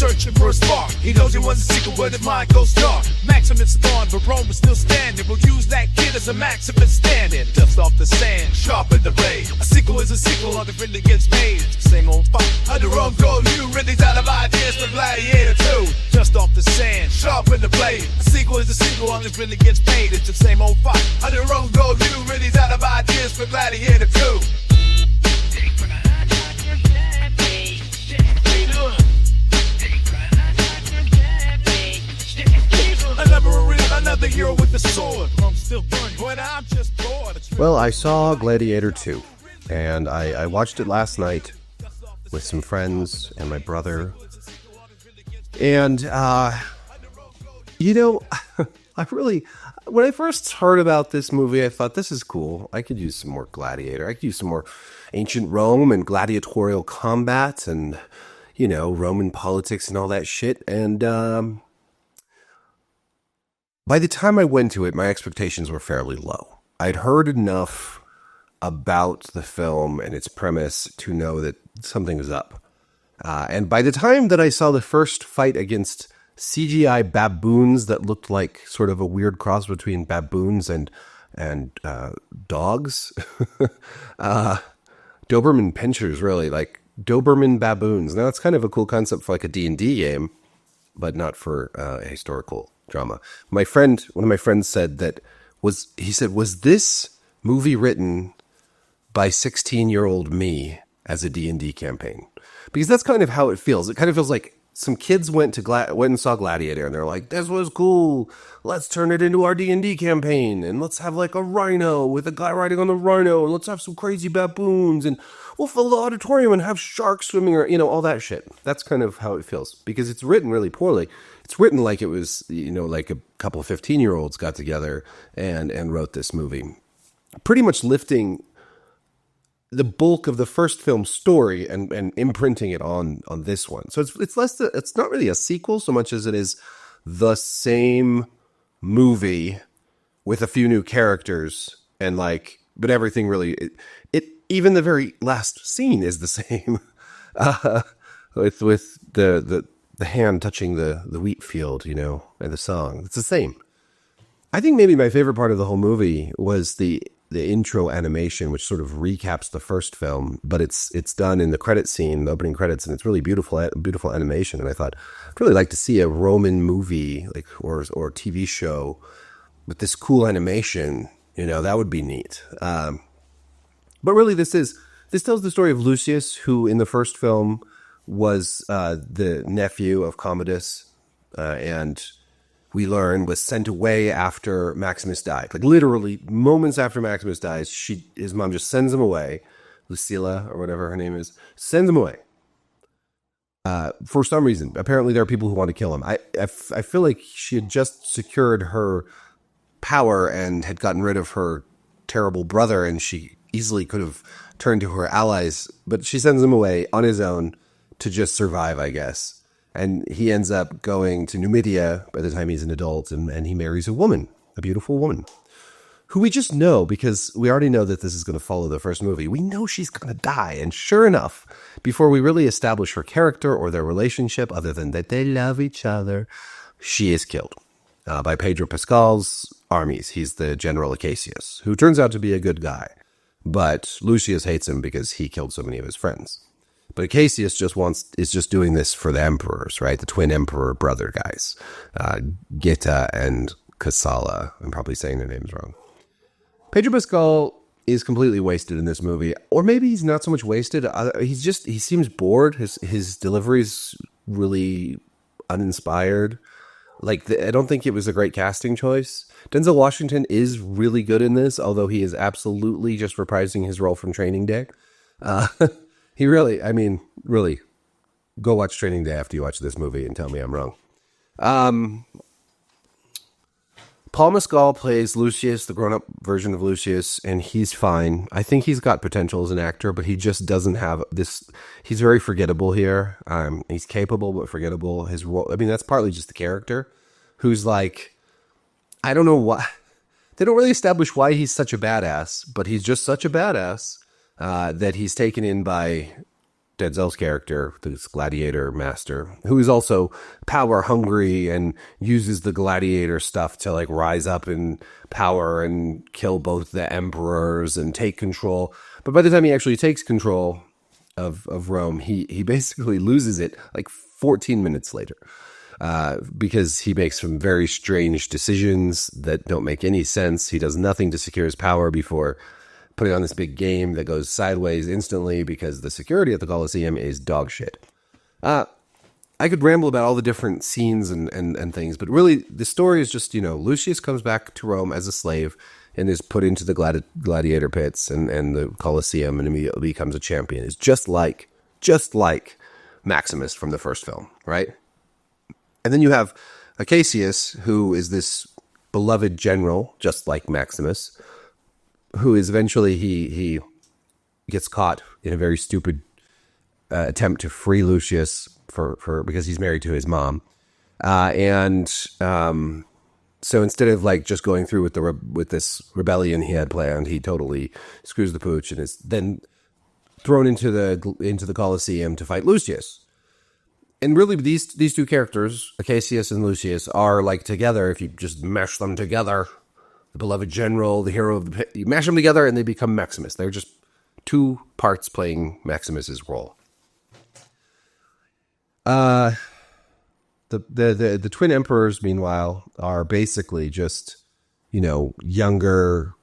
searching for a spark. He knows he wants a sequel, but his mind goes dark. Maximus spawned, but Rome is still standing. We'll use that kid as a Maximus standing. Dust off the sand, sharpen the blade. A sequel is a sequel, or the really gets made. It's the same old fight. Under Rome goes you, Ridley's out of ideas for Gladiator 2. Dust off the sand, sharpen the blade. A sequel is a sequel, or the really gets made. It's the same old fight. Under Rome goes you, Ridley's out of ideas for Gladiator 2. Another hero with the sword. I'm still burning when I'm just bored. Well, I saw Gladiator 2, and I watched it last night with some friends and my brother. And, you know, when I first heard about this movie, I thought, this is cool. I could use some more Gladiator. I could use some more ancient Rome and gladiatorial combat and, you know, Roman politics and all that shit. And, by the time I went to it, my expectations were fairly low. I'd heard enough about the film and its premise to know that something was up. And by the time that I saw the first fight against CGI baboons that looked like sort of a weird cross between baboons and dogs, Doberman pinschers, really, like Doberman baboons. Now, it's kind of a cool concept for like a D&D game, but not for a historical drama. One of my friends said was this movie written by 16-year-old me as a D&D campaign? Because that's kind of how it feels. It kind of feels like some kids went and saw Gladiator, and they're like, this was cool. Let's turn it into our D&D campaign, and let's have like a rhino with a guy riding on the rhino, and let's have some crazy baboons, and we'll fill the auditorium and have sharks swimming, or, you know, all that shit. That's kind of how it feels, because it's written really poorly. It's written like it was, you know, like a couple of 15-year-olds got together and wrote this movie, pretty much lifting the bulk of the first film's story and imprinting it on this one. So it's not really a sequel so much as it is the same movie with a few new characters, and like, but everything really, even the very last scene is the same, with the hand touching the wheat field, you know, and the song. It's the same. I think maybe my favorite part of the whole movie was the intro animation, which sort of recaps the first film, but it's done in the credit scene, the opening credits, and it's really beautiful animation. And I thought, I'd really like to see a Roman movie, like, or TV show with this cool animation. You know, that would be neat. But really, this tells the story of Lucius, who in the first film was the nephew of Commodus, and we learn was sent away after Maximus died. Like literally moments after Maximus dies, his mom just sends him away. Lucilla, or whatever her name is, sends him away. For some reason. Apparently there are people who want to kill him. I feel like she had just secured her power and had gotten rid of her terrible brother, and she easily could have turned to her allies, but she sends him away on his own to just survive, I guess. And he ends up going to Numidia by the time he's an adult, and he marries a beautiful woman, who we just know, because we already know that this is going to follow the first movie. We know she's going to die, and sure enough, before we really establish her character or their relationship, other than that they love each other, she is killed by Pedro Pascal's armies. He's the General Acacius, who turns out to be a good guy, but Lucius hates him because he killed so many of his friends. But Acacius is just doing this for the emperors, right? The twin emperor brother guys, Geta and Kassala. I'm probably saying their names wrong. Pedro Pascal is completely wasted in this movie, or maybe he's not so much wasted. He seems bored. His delivery's really uninspired. I don't think it was a great casting choice. Denzel Washington is really good in this, although he is absolutely just reprising his role from Training Day. He really, go watch Training Day after you watch this movie and tell me I'm wrong. Paul Mescal plays Lucius, the grown-up version of Lucius, and he's fine. I think he's got potential as an actor, but he just doesn't have this. He's very forgettable here. He's capable, but forgettable. His role, that's partly just the character, who's like, I don't know why. They don't really establish why he's such a badass, but he's just such a badass that he's taken in by Denzel's character, this gladiator master, who is also power hungry and uses the gladiator stuff to like rise up in power and kill both the emperors and take control. But by the time he actually takes control of Rome, he basically loses it like 14 minutes later. Because he makes some very strange decisions that don't make any sense. He does nothing to secure his power before putting on this big game that goes sideways instantly because the security at the Colosseum is dog shit. I could ramble about all the different scenes and things, but really the story is just, Lucius comes back to Rome as a slave and is put into the gladiator pits and the Colosseum and immediately becomes a champion. It's just like Maximus from the first film, right? And then you have Acacius, who is this beloved general, just like Maximus, who is eventually he gets caught in a very stupid attempt to free Lucius for because he's married to his mom, so instead of like just going through with this rebellion he had planned, he totally screws the pooch and is then thrown into the Colosseum to fight Lucius. And really, these two characters, Acacius and Lucius, are like together. If you just mash them together, the beloved general, the hero of you mash them together, and they become Maximus. They're just two parts playing Maximus's role. The twin emperors, meanwhile, are basically just younger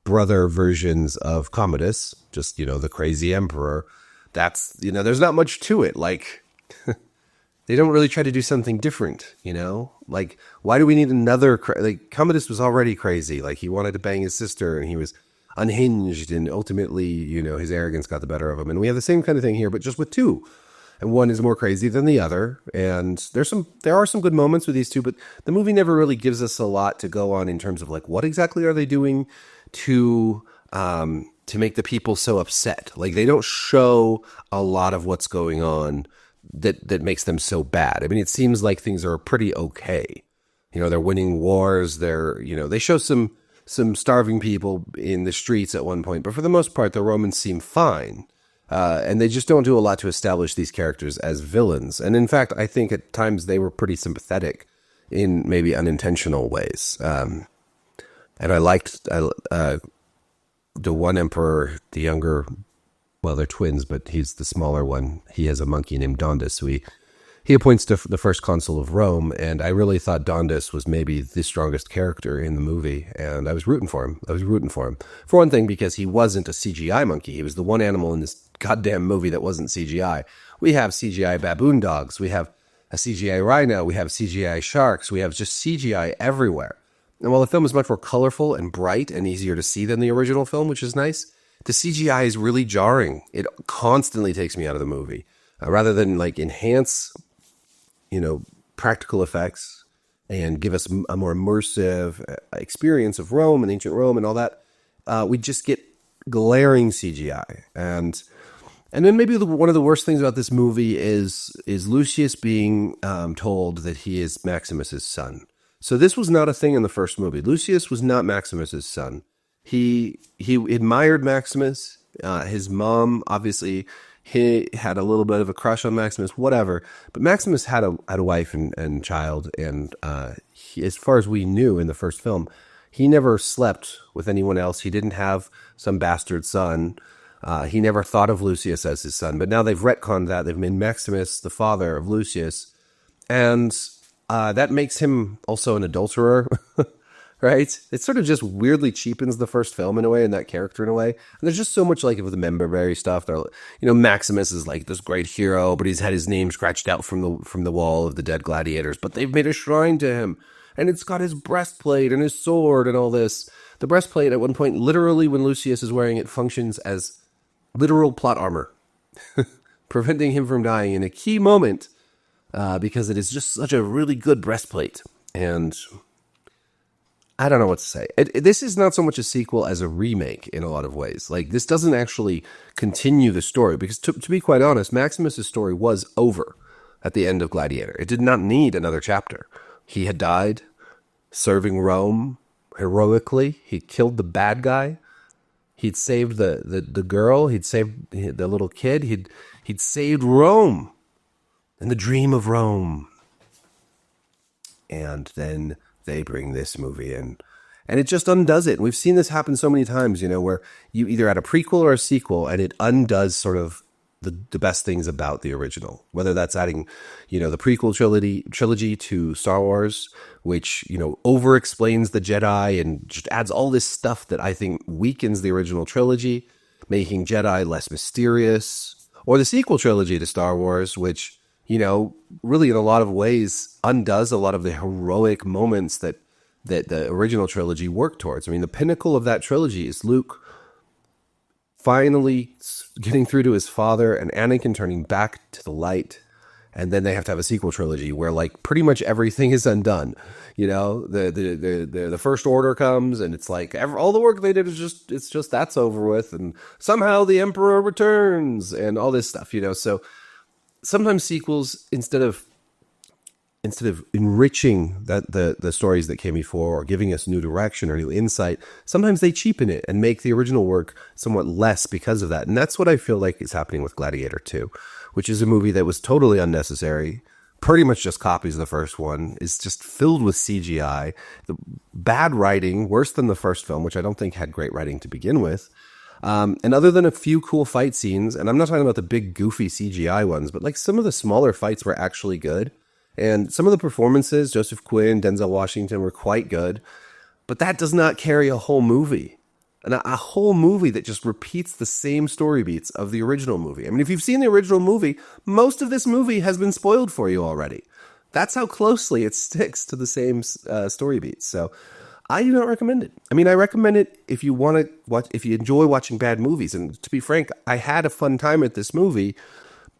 brother versions of Commodus. Just the crazy emperor. That's there's not much to it. Like. They don't really try to do something different, Like, why do we need another... Commodus was already crazy. Like, he wanted to bang his sister, and he was unhinged, and ultimately, his arrogance got the better of him. And we have the same kind of thing here, but just with two. And one is more crazy than the other. And there are some good moments with these two, but the movie never really gives us a lot to go on in terms of, like, what exactly are they doing to make the people so upset? Like, they don't show a lot of what's going on that makes them so bad. I mean, it seems like things are pretty okay. They're winning wars. They show some starving people in the streets at one point, but for the most part, the Romans seem fine. And they just don't do a lot to establish these characters as villains. And in fact, I think at times they were pretty sympathetic in maybe unintentional ways. And I liked the one emperor, the younger. Well, they're twins, but he's the smaller one. He has a monkey named Dondus, who he appoints to the first consul of Rome, and I really thought Dondus was maybe the strongest character in the movie, and I was rooting for him. For one thing, because he wasn't a CGI monkey. He was the one animal in this goddamn movie that wasn't CGI. We have CGI baboon dogs. We have a CGI rhino. We have CGI sharks. We have just CGI everywhere. And while the film is much more colorful and bright and easier to see than the original film, which is nice, the CGI is really jarring. It constantly takes me out of the movie. Rather than like enhance, practical effects and give us a more immersive experience of Rome and ancient Rome and all that, we just get glaring CGI. And then maybe one of the worst things about this movie is Lucius being told that he is Maximus's son. So this was not a thing in the first movie. Lucius was not Maximus's son. He admired Maximus. His mom, obviously, he had a little bit of a crush on Maximus, whatever. But Maximus had a wife and child, and as far as we knew in the first film, he never slept with anyone else. He didn't have some bastard son. He never thought of Lucius as his son. But now they've retconned that. They've made Maximus the father of Lucius, and that makes him also an adulterer. Right? It sort of just weirdly cheapens the first film in a way, and that character in a way. And there's just so much like it with the Memberberry stuff. They're, Maximus is like this great hero, but he's had his name scratched out from the wall of the dead gladiators. But they've made a shrine to him, and it's got his breastplate and his sword and all this. The breastplate at one point, literally when Lucius is wearing it, functions as literal plot armor, preventing him from dying in a key moment, because it is just such a really good breastplate. And I don't know what to say. This is not so much a sequel as a remake in a lot of ways. Like, this doesn't actually continue the story, because to be quite honest, Maximus' story was over at the end of Gladiator. It did not need another chapter. He had died serving Rome heroically. He killed the bad guy. He'd saved the girl. He'd saved the little kid. He'd saved Rome and the dream of Rome. And then they bring this movie in. And it just undoes it. And we've seen this happen so many times, where you either add a prequel or a sequel, and it undoes sort of the best things about the original. Whether that's adding, the prequel trilogy to Star Wars, which, over-explains the Jedi and just adds all this stuff that I think weakens the original trilogy, making Jedi less mysterious. Or the sequel trilogy to Star Wars, which, really in a lot of ways undoes a lot of the heroic moments that the original trilogy worked towards. I mean, the pinnacle of that trilogy is Luke finally getting through to his father and Anakin turning back to the light. And then they have to have a sequel trilogy where like pretty much everything is undone. The First Order comes and it's like all the work they did is just that's over with. And somehow the Emperor returns and all this stuff, So sometimes sequels, instead of enriching the stories that came before or giving us new direction or new insight, sometimes they cheapen it and make the original work somewhat less because of that. And that's what I feel like is happening with Gladiator 2, which is a movie that was totally unnecessary, pretty much just copies the first one, is just filled with CGI, the bad writing, worse than the first film, which I don't think had great writing to begin with. And other than a few cool fight scenes, and I'm not talking about the big goofy CGI ones, but like some of the smaller fights were actually good. And some of the performances, Joseph Quinn, Denzel Washington, were quite good. But that does not carry a whole movie. And a whole movie that just repeats the same story beats of the original movie. I mean, if you've seen the original movie, most of this movie has been spoiled for you already. That's how closely it sticks to the same story beats. So I do not recommend it. I mean, I recommend it if you want to watch, if you enjoy watching bad movies. And to be frank, I had a fun time at this movie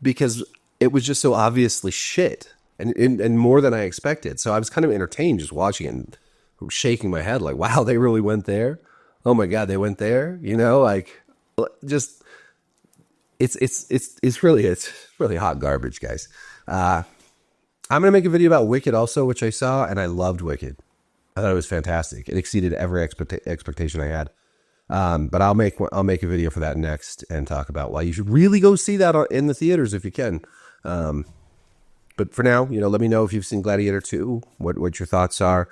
because it was just so obviously shit. And more than I expected. So I was kind of entertained just watching it and shaking my head like, wow, they really went there. Oh my God, they went there. Just it's really hot garbage, guys. I'm going to make a video about Wicked also, which I saw, and I loved Wicked. I thought it was fantastic. It exceeded every expectation I had. But I'll make a video for that next and talk about why you should really go see that in the theaters if you can. But for now, let me know if you've seen Gladiator 2, what your thoughts are.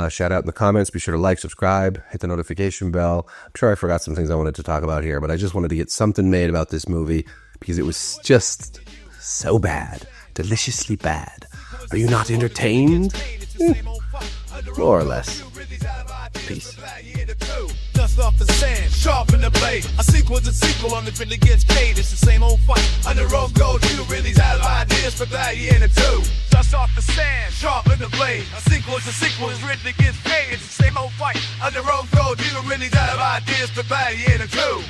Shout out in the comments. Be sure to like, subscribe, hit the notification bell. I'm sure I forgot some things I wanted to talk about here, but I just wanted to get something made about this movie because it was just so bad, deliciously bad. Are you not entertained? More or less. Peace. Dust off the sand, sharpen the blade. A sequel's a sequel, on the really gets paid. It's the same old fight. On the road goes, you really's out of ideas for Gladiator 2. Dust off the sand, sharpen the blade. A sequel's a sequel, it's really gets paid. It's the same old fight. On the road goes, you really's out of ideas for Gladiator 2.